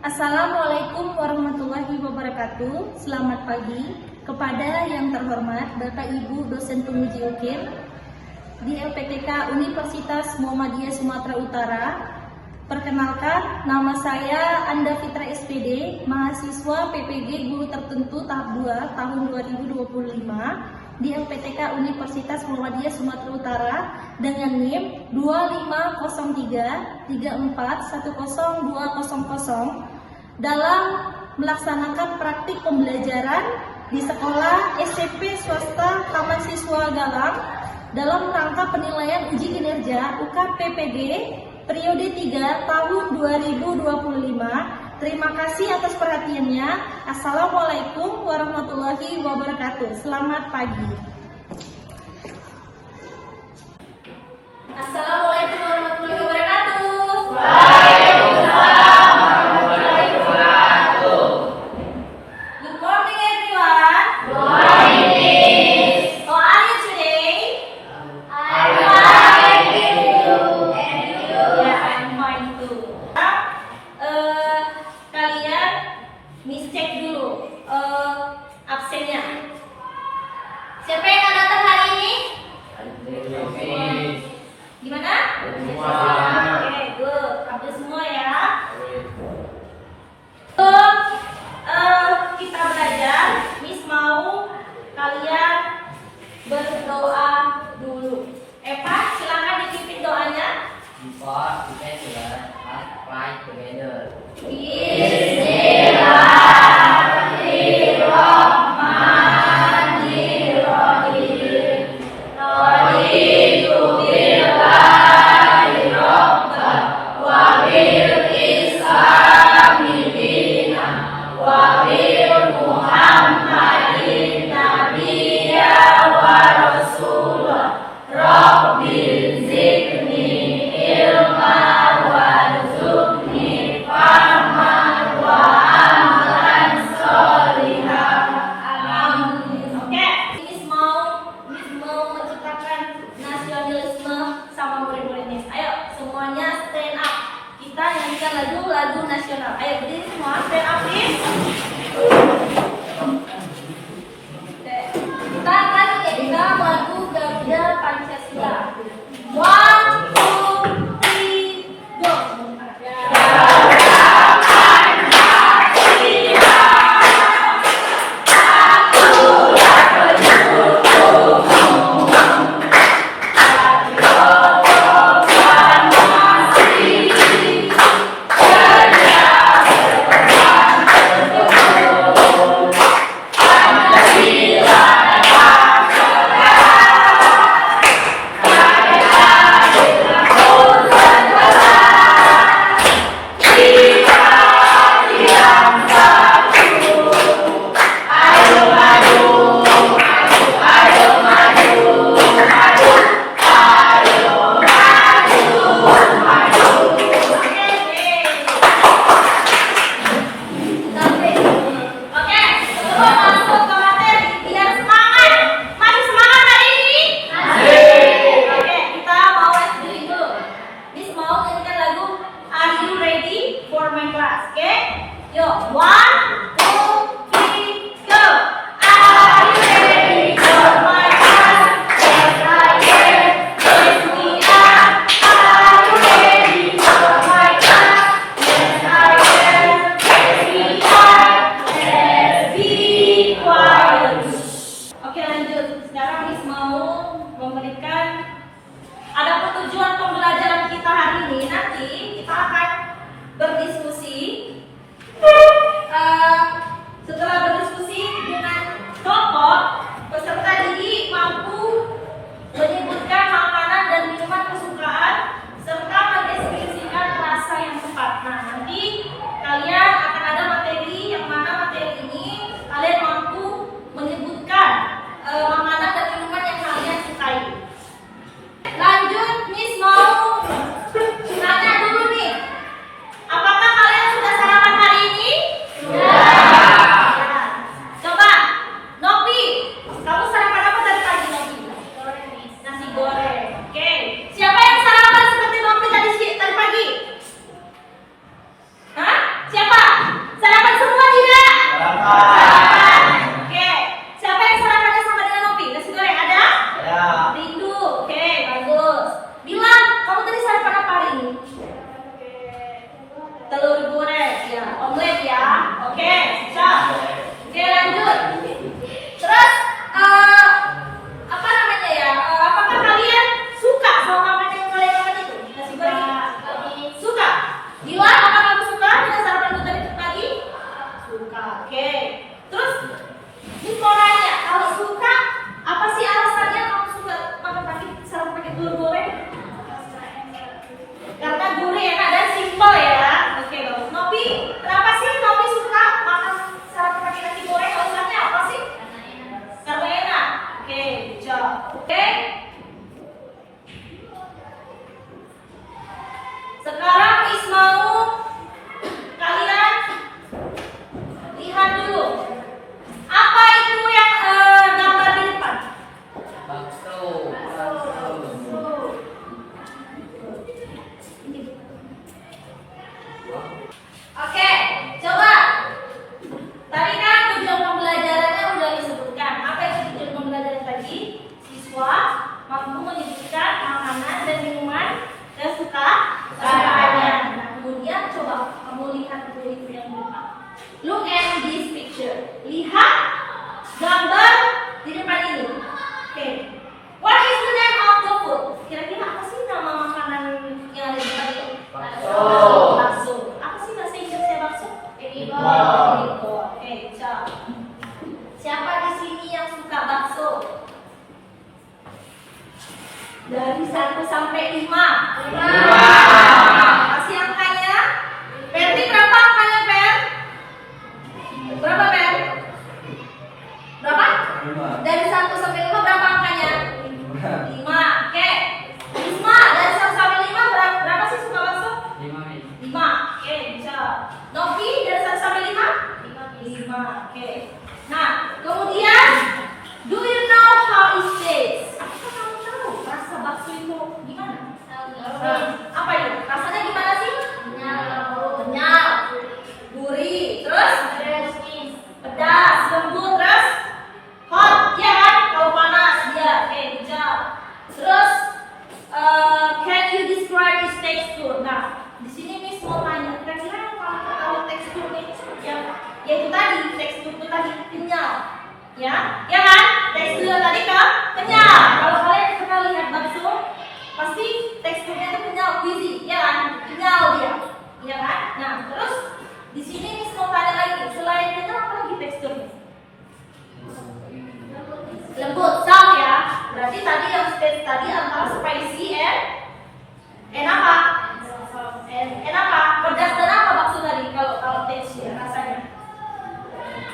Assalamualaikum warahmatullahi wabarakatuh. Selamat pagi kepada yang terhormat Bapak Ibu dosen penguji UKIM di LPTK Universitas Muhammadiyah Sumatera Utara. Perkenalkan, nama saya Anda Fitra SPD, mahasiswa PPG Guru Tertentu tahap 2 tahun 2025 di LPTK Universitas Muhammadiyah Sumatera Utara dengan NIM 250334100200 dalam melaksanakan praktik pembelajaran di sekolah SMP swasta Taman Siswa Galang dalam rangka penilaian uji kinerja UKPPG periode 3 tahun 2025. Terima kasih atas perhatiannya. Assalamualaikum warahmatullahi wabarakatuh. Selamat pagi. Assalamualaikum warahmatullahi wabarakatuh. Good morning, everyone. Good morning, Miss. How are you today? I'm fine. And you? Yeah, I'm fine too. Kalian Miss cek dulu absennya. Siapa yang nggak datang hari ini? Gimana? Oke, good. Update semua ya. Kita belajar. Miss mau kalian berdoa dulu. Eva, silakan dipimpin doanya. Before we can learn, let's try together. Bismillahirrahmanirrahim. Raditu billahi rabban wa bil islami dinan wa bil Muhammadin nabiyya wa rasulah. Rabbil zidni ilma warzuqni fahman wa amalan sholihan. Amin. Oke, Miss mau menciptakan nasionalisme sama murid-muridnya. Ayo semuanya stand up. Kita nyanyikan lagu nasional. Ayo berdiri semua, stand up please. Oke. Kita akan nyanyikan lagu Garuda Pancasila. 1, 2, 3, go. Berdiskusi Oke, siap. Oke, lanjut. Terus apa namanya ya? Apakah kalian suka sama makan yang kalian makan itu? Nasi goreng. Suka. Dila, apakah kamu suka dengan sarapan lu tadi pagi? Suka. Oke. Terus Miss mau nanya, kalau suka, apa sih alasannya kamu suka makan pagi sarapan pakai telur goreng? Karena gurih, enak dan simpel ya. Oke, bagus. Nopi, kenapa sih Nopi suka makan sarapan pakai nasi goreng? Alasannya apa sih? Karena enak. Oke, jawab. Oke. Sekarang Miss mau kalian lihat dulu. Apa itu yang gambar di depan? Bakso. Oke, coba. Tadi kan tujuan pembelajarannya udah disebutkan. Apa itu tujuan pembelajaran tadi? Siswa mampu menyebutkan makanan dan minuman yang suka sukanya. Nah, kemudian coba kamu lihat dulu itu yang di depan. Look at this picture. Lihat gambar di depan ini. Oke. What is the name of the food? Kira-kira apa sih nama makanan yang ada di depan itu? Bakso. Bakso. Apa sih bahasa Inggrisnya bakso? Meatball. Oke, jawab. Siapa di sini yang suka bakso? Dari 1 sampai 5. Kasih angkanya. Perti berapa angkanya, Per? Berapa, Per? Berapa? Dari 1 sampai 5 berapa angkanya? 5. Oke. Isma, dari 1 sampai 5 berapa sih suka bakso? 5. Oke, bisa. Novi dari 1 sampai 5? 5. Oke. Nah, kemudian do you know how it tastes? Apakah kamu tahu rasa bakso itu gimana? Apa itu? Rasanya gimana sih? Kenyal. Gurih. Terus? Pedas, lembut, terus hot, ya kan? Kalau panas dia. Oke, hijau. Terus can you describe its texture? Nah, di sini Miss mau tanya, kira-kira kalau teksturnya itu seperti apa? Ya itu tadi, tekstur itu tadi kenyal, ya kan? Tekstur tadi kenyal. Kalau kalian pernah lihat bakso, pasti teksturnya itu kenyal, juicy, ya kan? Kenyal dia, ya kan? Nah, terus di sini Miss mau tanya lagi, selain kenyal apa lagi teksturnya? Lembut, soft ya. Berarti tadi yang stage tadi antara spicy and apa? And apa? Pedas dan apa bakso tadi kalau taste ya rasanya.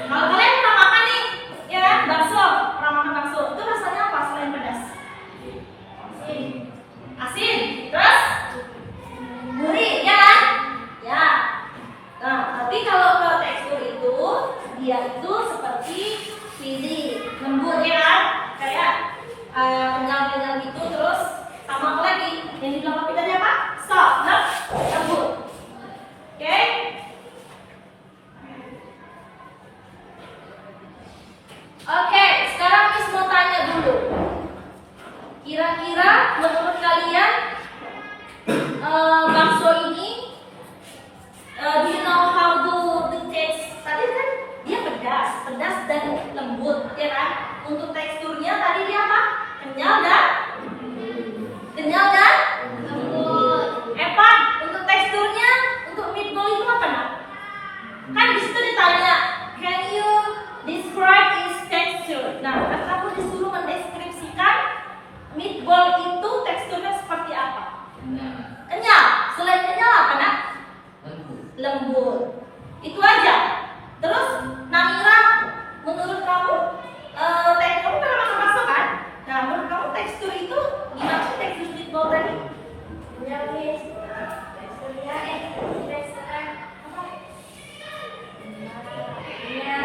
Kalau kalian pernah makan nih, ya kan? Bakso, pernah makan bakso. Itu rasanya apa selain pedas? Asin. Terus gurih, ya kan? Ya. Nah, tapi kalau tekstur itu dia itu seperti fizzy, lembut ya kan? Kayak kenyal-kenyal gitu. Terus sama apa lagi? Yang di belakang kita tadi apa? Soft, lembut. Oke? Oke, sekarang Miss mau tanya dulu. Kira-kira menurut kalian bakso ini do you know how to taste? Tadi kan dia pedas dan lembut, ya kan? Untuk teksturnya tadi dia apa? Kenyal dan lembut. Evan, untuk teksturnya, untuk meatball itu apa nak? Kan di situ ditanya, can you describe its texture? Nah, kan kamu disuruh mendeskripsikan meatball itu teksturnya seperti apa? Kenyal. Selain kenyal apa nak? Lembut. Itu aja. Terus Namira, menurut kamu kamu pernah makan bakso kan? Nah, menurut kamu tekstur itu gimana sih tekstur meatball tadi? Teksturnya apa?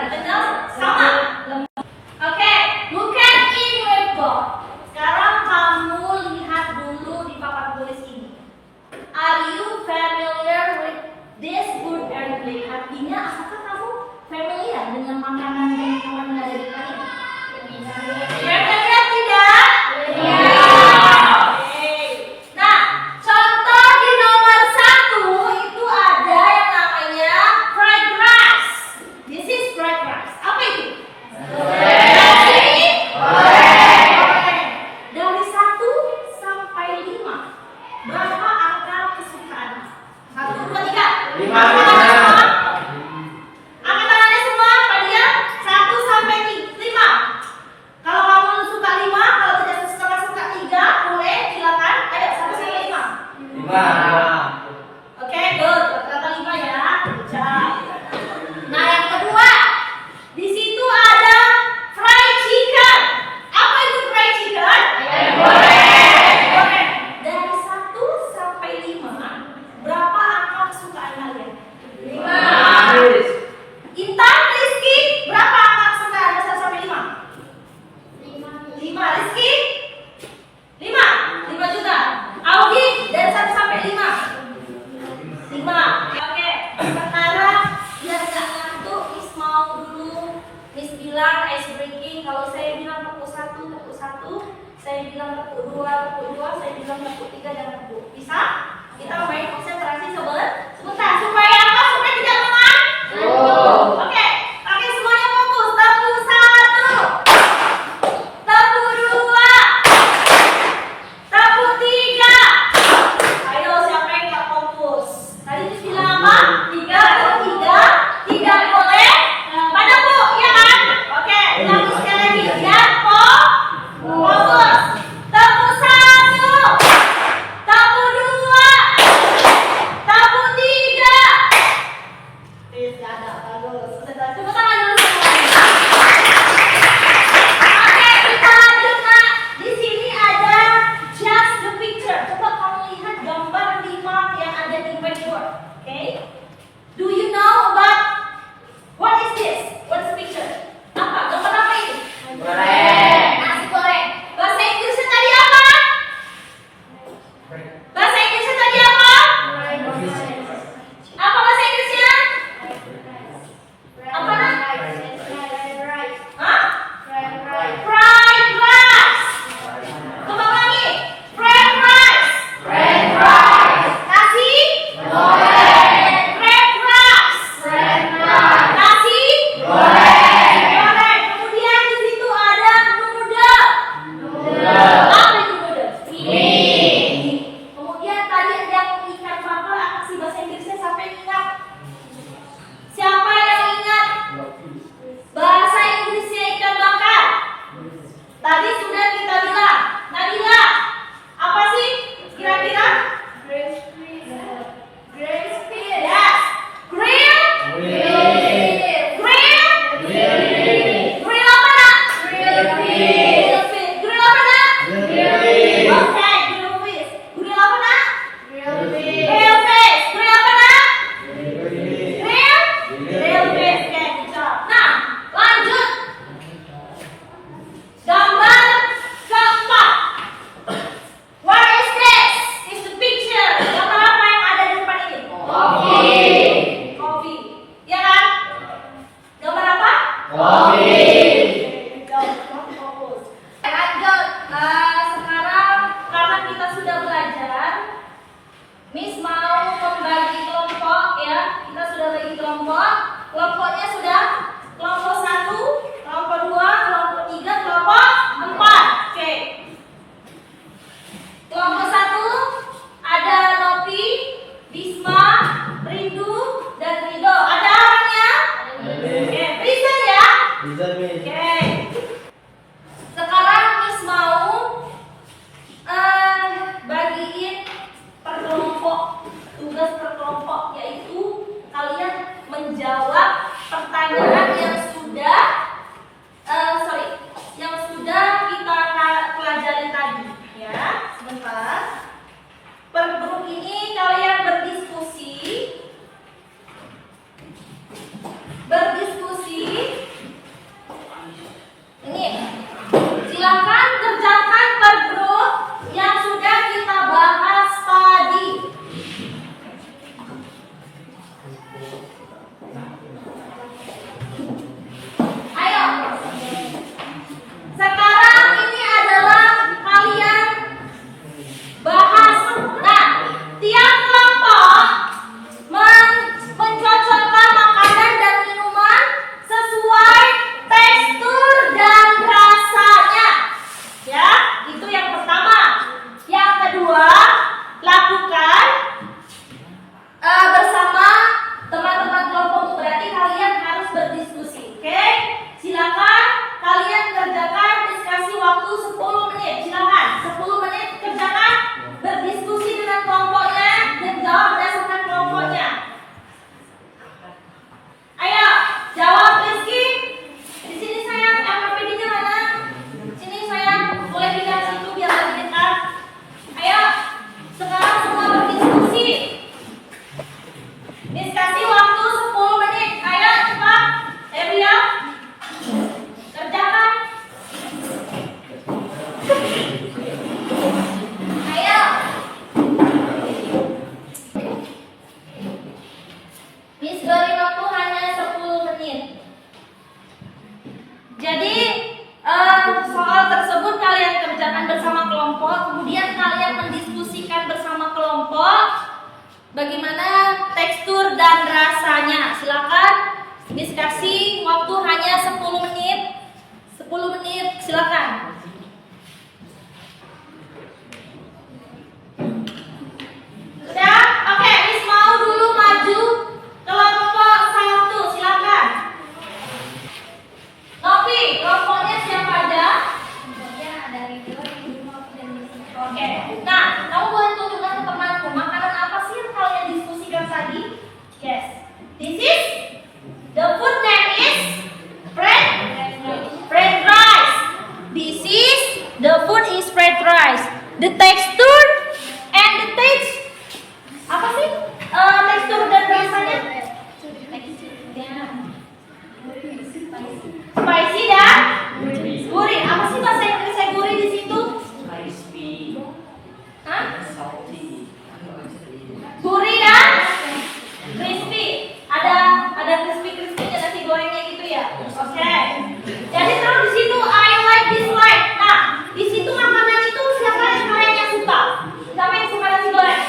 Kenyal sama. Oke, look at in meatball. Sekarang kamu lihat dulu di papan tulis ini. Are you familiar with this food and play? Artinya bilang tepuk 3 jangan tepuk. Bisa? Kita main konsentrasi sebentar. Supaya apa? Supaya tidak lemah. Oke. Oke, semuanya fokus. Tepuk 1. Tepuk 2. Tepuk 3. Ayo, siapa yang nggak fokus? Tadi itu bilang apa? 3, tepuk 3. 3 boleh. Pada Bu, ya kan? Oke, ulangi sekali lagi. Ya, fokus. Tepuk 1. Tepuk 2. Tepuk 3. Tidak ada, bagus. Tepuk tangan dulu semuanya. Oke, kita lanjut, Nak. Di sini ada just the picture. Coba kamu lihat gambar 5 yang ada di whiteboard. Oke? Do you know about what is this? What's the picture? Apa? Gambar apa ini? Goreng. Nasi goreng. Bahasa Inggrisnya tadi apa? Bahasa Inggrisnya tadi apa? Apa bahasa Inggrisnya? Apa, Nak? Hah? Fried rice. Coba lagi. Fried rice. Nasi goreng. Fried rice. Nasi goreng. Kemudian di situ ada noodle. Apa itu noodle? Mie. Kemudian tadi ada yang ikan bakar. Apa sih bahasa Inggrisnya? Siapa yang ingat? Siapa yang ingat? Bahasa Inggrisnya ikan bakar. Tadi sudah kita bilang. Nabila, apa sih kira-kira? Yes. Grill. Grill apa, Nak? Grill fish. Grill apa, Nak? Oke, grill fish. Grill apa, Nak? Grill fish. Grill apa, Nak? Grill fish. Oke, good job. Nah, lanjut. Gambar keempat. What is this? Is the picture. Gambar apa yang ada di depan ini? Kopi. Ya kan? Gambar apa? Fokus. Lanjut. Sekarang karena kita sudah belajar, Miss mau membagi kelompok ya. Kita sudah bagi kelompok. Kelompoknya sudah kelompok 1, kelompok 2, kelompok 3, kelompok 4. Oke. Kelompok 1 ada Nopi, Bisma, Rindu, dan Rido. Ada orangnya? Oke, reason ya. Oke. Sekarang Miss mau bagiin per kelompok, tugas per kelompok, yaitu kalian menjawab pertanyaan yang sudah kita pelajari tadi ya. Sebentar. Per grup ini kalian berdiskusi. Ini silakan kerjakan per grup yang sudah kita bahas tadi. Ayo. Sekarang ini adalah kalian bahas. Nah, tiap kelompok mencocokkan makanan dan minuman sesuai tekstur dan rasanya. Ya, itu yang pertama. Yang kedua, lakukan bersama teman-teman kelompok. Berarti kalian harus berdiskusi. Oke? Silakan kalian kerjakan diskusi waktu 10 menit. Silakan 10 menit kerjakan, berdiskusi dengan kelompoknya dan jawab berdasarkan kelompoknya. Ayo, jawab Rizky. Di sini sayang, MPD-nya mana? Sini sayang, boleh pindah situ biar lebih dekat. Ayo, sekarang semua berdiskusi. Diskusi waktu 10 menit. Ayo cepat. Ria, kerjakan. Ayo. Miss beri waktu hanya 10 menit. Jadi soal tersebut kalian kerjakan bersama kelompok, kemudian kalian mendiskusikan bagaimana tekstur dan rasanya. Silakan Miss kasih waktu hanya 10 menit. 10 menit, silakan. Sudah? Oke, Miss mau dulu maju kelompok 1, silakan. Novi, kelompoknya siapa aja? Oke, nah kamu boleh tunjukkan ke temanku makanan apa sih yang kalian diskusikan tadi? Yes, this is the food name is fried rice. This is the food is fried rice. The texture and the taste apa sih? Tekstur dan rasanya? Spicy dan gurih. Apa sih bahasa Inggrisnya gurih di situ? Crispy. Hah? Salty. Gurih dan crispy. Ada crispy-crispy-nya nasi gorengnya gitu ya. Oke. Jadi terus di situ I like dislike. Nah, di situ makanan itu siapa yang suka? Siapa yang suka nasi goreng?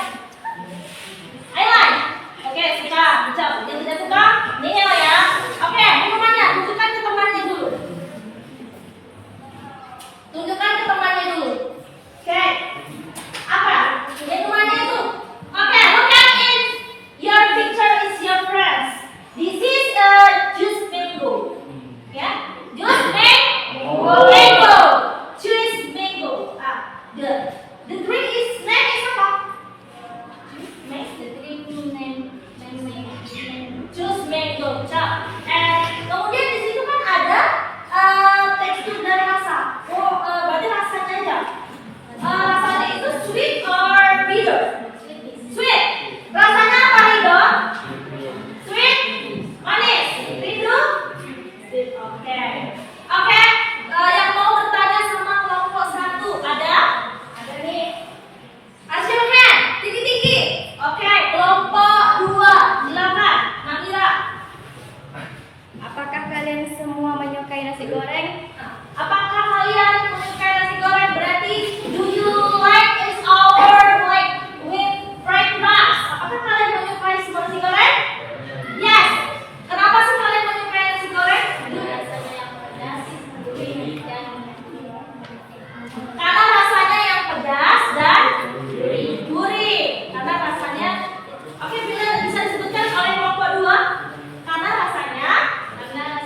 I like. Oke, suka. Yang tidak suka, nihil ya. Oke, minumannya tunjukkan ke temannya dulu. Tunjukkan ke temannya dulu. Oke. Apa? Minumannya itu. Oke, look at it. Your picture is your friends. This is a juice mango. Ya, juice mango. Juice mango. The drink is name is apa? Juice mango. Kemudian di situ kan ada tekstur dan rasa. Berarti rasanya aja. Rasanya itu sweet or bitter? Sweet. Rasanya apa Rido? Sweet. Manis. Rido? Sweet. Oke. Oke. Yang mau bertanya sama kelompok 1 ada? Ada nih. Raise your hand. Tinggi-tinggi. Oke. Kelompok 2 silakan. Namira. Apakah kalian semua menyukai nasi goreng? Apakah kalian menyukai nasi goreng? Berarti do you like is our like with fried rice? Apakah kalian menyukai semua nasi goreng? Yes. Kenapa sih kalian menyukai nasi goreng? Rasanya yang pedas, gurih, dan Karena rasanya yang pedas dan gurih. Karena rasanya. Oke, bisa disebutkan oleh kelompok 2? Karena rasanya pedas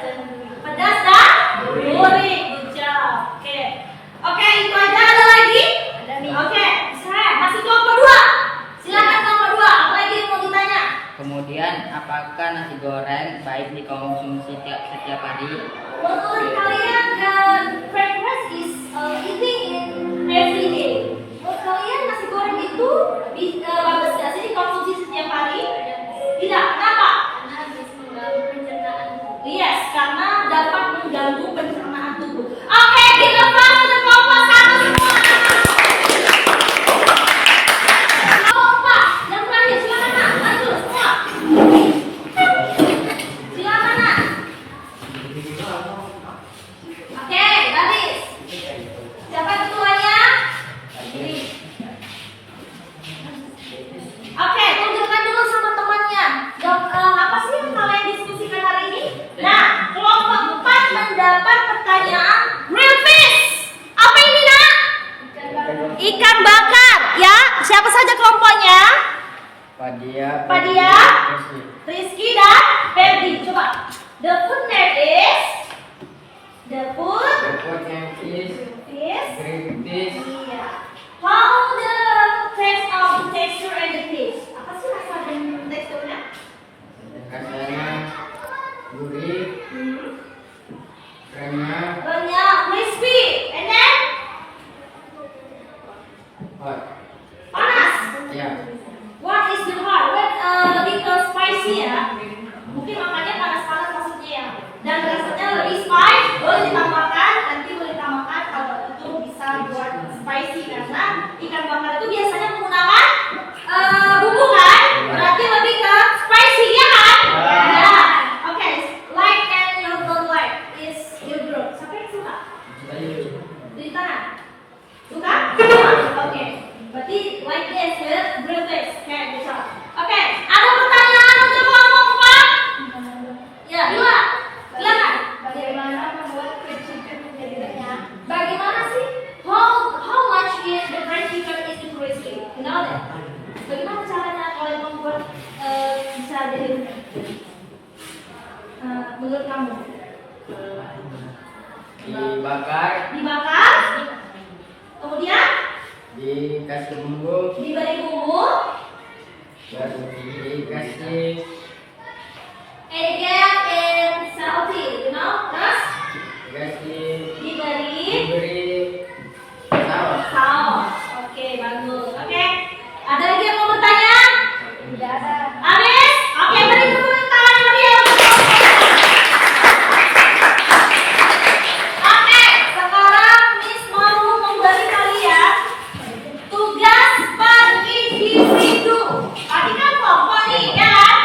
dan gurih. pedas dan gurih. Good job. Oke. Oke, itu aja. Ada lagi? Ada nih. Oke, saya masih kelompok 2. Silakan kelompok 2. Apa lagi yang mau ditanya? Kemudian, apakah nasi goreng baik dikonsumsi setiap hari? Menurut kalian fried rice is eating in every day. Menurut kalian nasi goreng itu bagus nggak sih dikonsumsi setiap hari? Tidak. Kenapa? Karena habis mengganggu pencernaan. Yes, karena dapat mengganggu pencernaan tubuh. Oke, kita masuk ke kelompok 1 semua. Kelompok yang terakhir, silakan Nak. Maju semua. Silakan Nak. Oke, baris. Siapa ketuanya? Oke, tunjukkan dulu sama teman Menurut kamu? Dibakar, Dibakar. Kemudian dikasih bumbu, diberi bumbu. baru dikasih Again and salty, you know? Terus diberi saus. saus. Oke, bagus. Oke. Ada lagi yang mau bertanya? Tidak ada. Habis? Oke, beri tepuk tangan meriah untuk kelompok. Oke, sekarang Miss mau memberi kalian tugas per individu. Tadi kan kelompok nih, ya kan?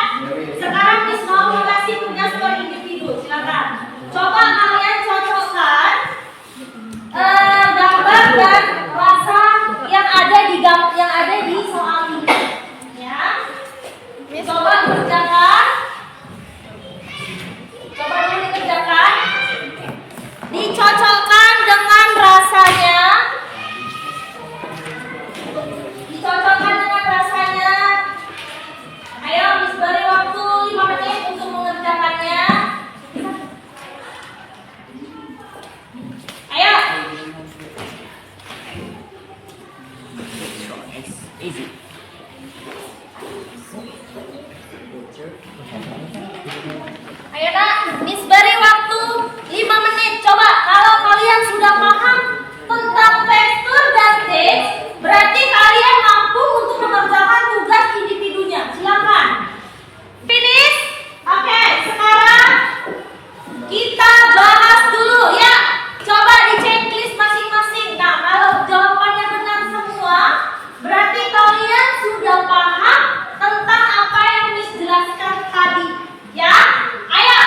Sekarang Miss mau mengasih tugas per individu. Silakan. Coba kalian cocokkan gambar dan rasa yang ada di soal ini. Ya. Coba kerjakan. Coba dulu dikerjakan. Dicocokkan dengan rasanya. Dicocokkan dengan rasanya. Ayo, Miss beri waktu 5 menit untuk mengerjakannya. Ayo. Easy. Ayo nak, Miss beri waktu 5 menit. Coba kalau kalian sudah paham tentang tekstur dan teks, berarti kalian mampu untuk mengerjakan tugas individunya. Silakan. Finish? Oke, sekarang kita bahas dulu ya. Coba di checklist masing-masing. Nah, kalau jawabannya benar semua, berarti kalian sudah paham tentang apa yang Miss jelaskan tadi. Ya? Ayo,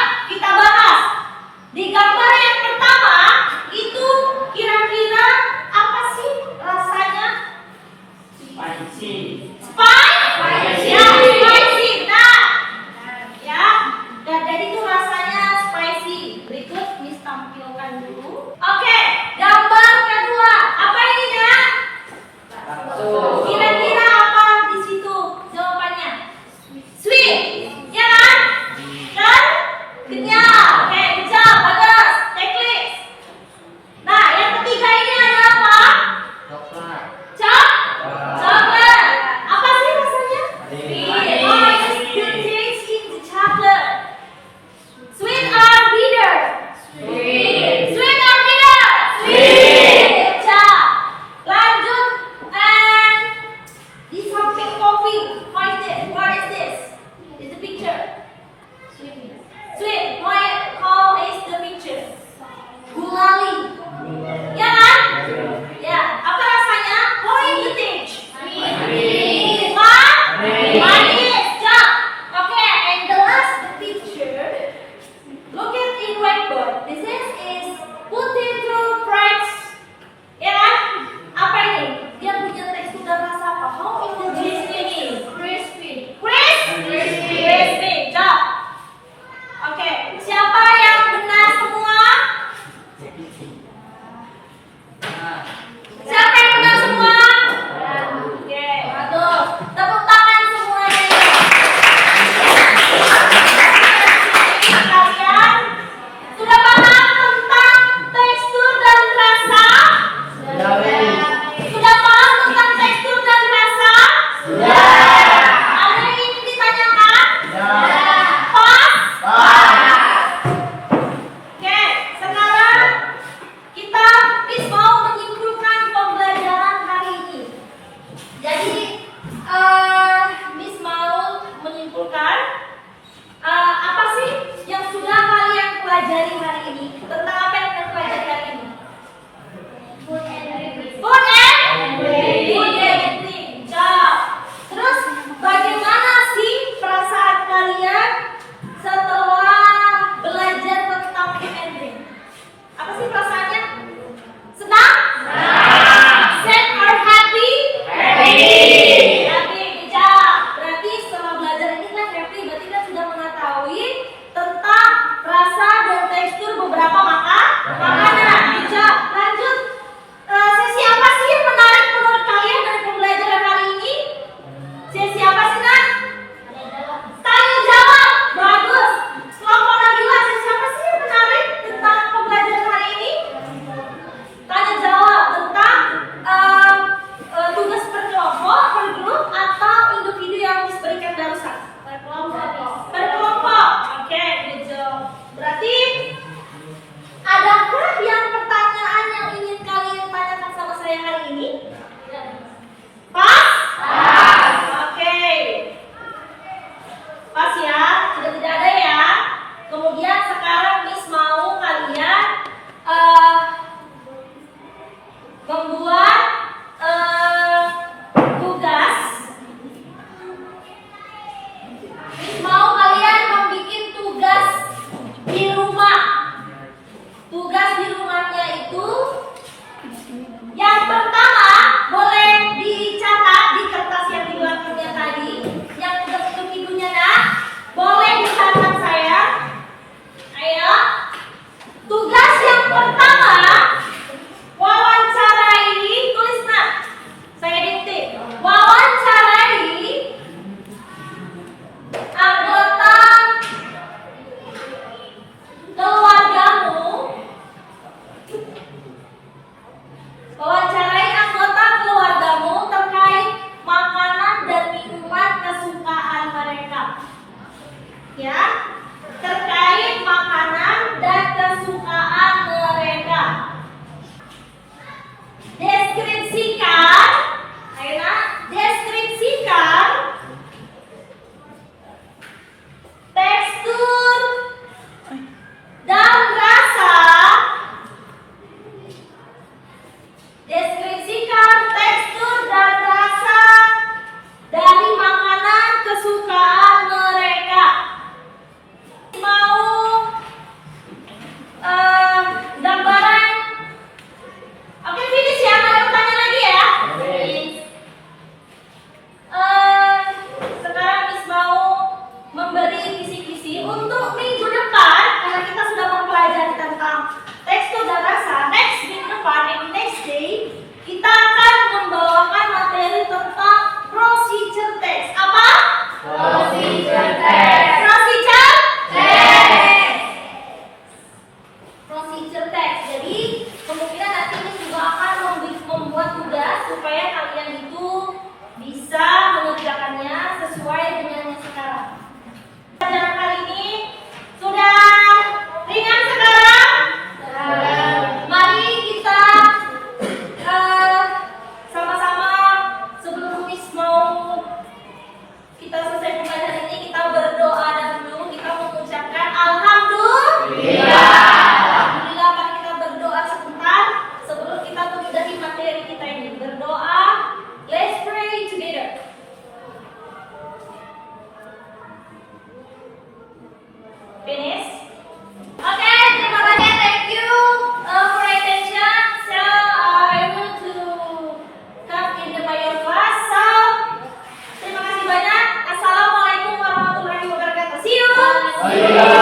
ya, terkait makanan dan kesukaan mereka. Deskripsikan, ayo nak, deskripsikan tekstur dan rasa. Deskripsikan tekstur dan rasa dari makanan kesukaan mereka. Mau gambaran? Oke, finish ya. Ada pertanyaan lagi ya? Sekarang Miss mau memberi kisi-kisi untuk minggu depan, karena kita sudah mempelajari tentang tekstur dan rasa. Next minggu depan, next day, kita akan membawakan materi tentang procedure text. Apa? Procedure text. Procedure text. Procedure text. Jadi kemungkinan nanti ini juga akan membuat tugas supaya kalian itu bisa mengerjakannya sesuai dengan yang sekarang. Pelajaran kali ini sudah ringan sekarang. Mari kita sama-sama sebelum Miss mau kita selesai pembelajaran ini, kita berdoa dahulu. Kita mengucapkan Alhamdulillah. Alhamdulillah. Mari kita berdoa sebentar sebelum kita mengudahi materi kita ini. Berdoa. Let's pray together. Finish. Okay, terima kasih. Thank you for attention. So I want to come in the bio class. So terima kasih banyak. Assalamualaikum warahmatullahi wabarakatuh. See you.